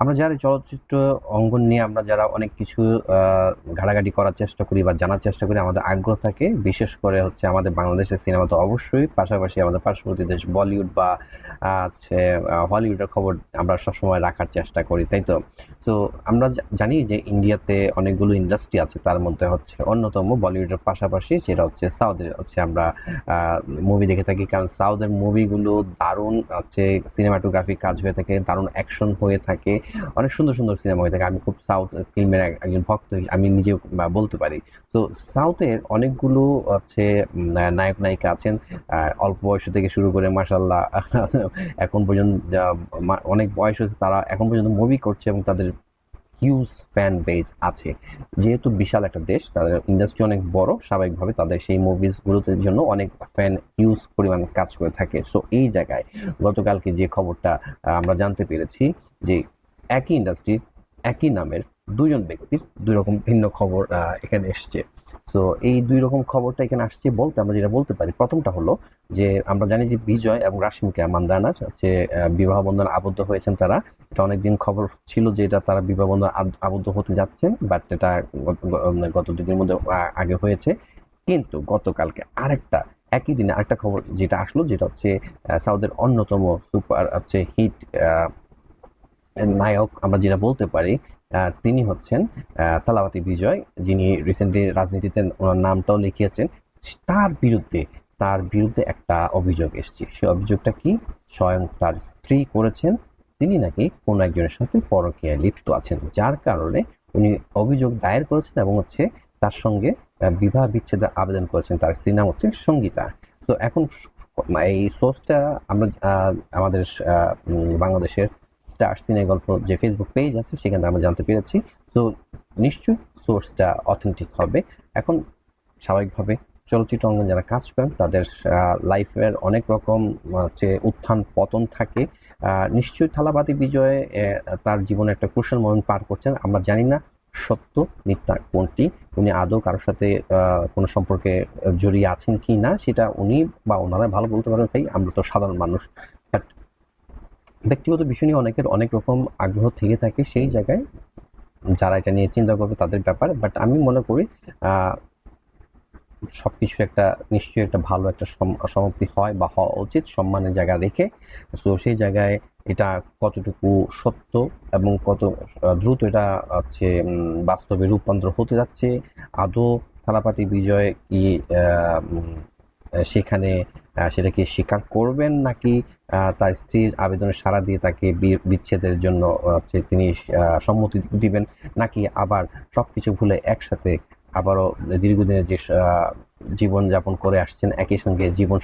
আমরা যারা চলচ্চিত্র অঙ্গন নিয়ে আমরা যারা অনেক কিছু ঘাটাঘাটি করার চেষ্টা করি বা জানার চেষ্টা করি, আমাদের আগ্রহ থাকে বিশেষ করে হচ্ছে আমাদের বাংলাদেশের সিনেমা তো অবশ্যই, পাশাপাশি আমাদের পার্শ্ববর্তী দেশ বলিউড বা হচ্ছে হলিউডের খবর আমরা সবসময় রাখার চেষ্টা করি, তাই তো? তো আমরা জানি যে ইন্ডিয়াতে অনেকগুলো ইন্ডাস্ট্রি আছে, তার মধ্যে হচ্ছে অন্যতম বলিউডের পাশাপাশি সেটা হচ্ছে সাউথের হচ্ছে আমরা মুভি দেখে থাকি, কারণ সাউথের মুভিগুলো দারুণ হচ্ছে সিনেমাটোগ্রাফি কাজ হয়ে থাকে, দারুণ অ্যাকশন হয়ে থাকে, অনেক সুন্দর সুন্দর সিনেমা হয়ে থাকে। আমি খুব সাউথ ফিল্মের একজন ভক্ত, আমি নিজেও বলতে পারি। তো সাউথের অনেকগুলো হচ্ছে নায়ক নায়িকা আছেন, অল্প বয়স থেকে শুরু করে মাশাল্লাহ এখন পর্যন্ত অনেক বয়স হয়েছে, তারা এখন পর্যন্ত মুভি করছে এবং তাদের হিউজ ফ্যান বেজ আছে। যেহেতু বিশাল একটা দেশ, তাদের ইন্ডাস্ট্রি অনেক বড়, স্বাভাবিকভাবে তাদের সেই মুভিসগুলোতে জন্য অনেক ফ্যান হিউজ পরিমাণ কাজ করে থাকে। সো এই জায়গায় গতকালকে যে খবরটা আমরা জানতে পেরেছি যে একই ইন্ডাস্ট্রির একই নামের দুজন ব্যক্তির দুই রকম ভিন্ন খবর এখানে এসছে। সো এই দুই রকম খবরটা এখানে আসছে বলতে আমরা যেটা বলতে পারি, প্রথমটা হলো যে আমরা জানি যে বিজয় এবং রাশ্মিকা মান্দানার হচ্ছে বিবাহ বন্ধনে আবদ্ধ হয়েছেন তারা। এটা অনেকদিন খবর ছিল যে এটা তারা বিবাহ বন্ধনে আবদ্ধ হতে যাচ্ছেন, বাট এটা গত দুদিনের মধ্যে আগে হয়েছে। কিন্তু গতকালকে আরেকটা একই দিনে আরেকটা খবর যেটা আসলো, যেটা হচ্ছে সাউথের অন্যতম সুপার হচ্ছে হিট নায়ক আমরা যেটা বলতে পারি, তিনি হচ্ছেন তালাবাতি বিজয়, যিনি রিসেন্টলি রাজনীতিতে ওনার নামটাও লিখিয়েছেন। তার বিরুদ্ধে তার বিরুদ্ধে একটা অভিযোগ এসছে। সেই অভিযোগটা কি? স্বয়ং তার স্ত্রী করেছেন। তিনি নাকি কোনো একজনের সাথে পরকীয়ায় লিপ্ত আছেন, যার কারণে উনি অভিযোগ দায়ের করেছেন এবং হচ্ছে তার সঙ্গে বিবাহ বিচ্ছেদের আবেদন করেছেন। তার স্ত্রীর নাম হচ্ছে সঙ্গীতা। তো এখন এই সোর্সটা আমরা আমাদের বাংলাদেশের স্টার সিনে গল্প যে ফেসবুক পেজ আছে সেখানে আমরা জানতে পেরেছি। তো নিশ্চয়ই সোর্সটা অথেন্টিক হবে। এখন স্বাভাবিকভাবে চলচ্চিত্র অঙ্গনে যারা কাজ করেন তাদের লাইফের অনেক রকম হচ্ছে উত্থান পতন থাকে। নিশ্চয়ই থালাবাতি বিজয় তার জীবনে একটা ক্রুশাল মোমেন্ট পার করছেন। আমরা জানি না সত্য মিথ্যা কোনটি, উনি আদৌ কারোর সাথে কোনো সম্পর্কে জড়িয়ে আছেন কি না সেটা উনি বা ওনারা ভালো বলতে পারবেন। ভাই আমরা তো সাধারণ মানুষ। বাট ব্যক্তিগত বিষয় নিয়ে অনেকের অনেক রকম আগ্রহ থেকে থাকে, সেই জায়গায় যারা এটা নিয়ে চিন্তা করবে তাদের ব্যাপার। বাট আমি মনে করি সবকিছুর একটা নিশ্চয়ই একটা ভালো একটা সমাপ্তি হয় বা হওয়া উচিত সম্মানের জায়গা রেখে। সো সেই জায়গায় এটা কতটুকু সত্য এবং কত দ্রুত এটা হচ্ছে বাস্তবে রূপান্তর হতে যাচ্ছে, আদৌ থালাপাতি বিজয় কি সেখানে সেটাকে স্বীকার করবেন, নাকি তার স্ত্রীর আবেদনে সাড়া দিয়ে তাকে বিচ্ছেদের জন্য হচ্ছে তিনি সম্মতি দিবেন, নাকি আবার সবকিছু ভুলে একসাথে আবারও দীর্ঘদিনের যে জীবনযাপন করে আসছেন একই সঙ্গে জীবন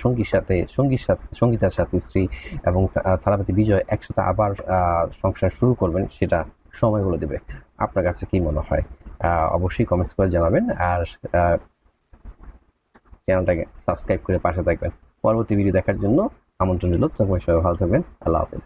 সঙ্গীতার সাথে স্ত্রী এবং থালাপতি বিজয় একসাথে আবার সংসার শুরু করবেন, সেটা সময় বলে দেবে। আপনার কাছে কি মনে হয়? অবশ্যই কমেন্টস করে জানাবেন। আর চ্যানেলটাকে সাবস্ক্রাইব করে পাশে থাকবেন। পরবর্তী ভিডিও দেখার জন্য আমন্ত্রণ রইল। তখন সবাই ভালো থাকবেন। আল্লাহ হাফেজ।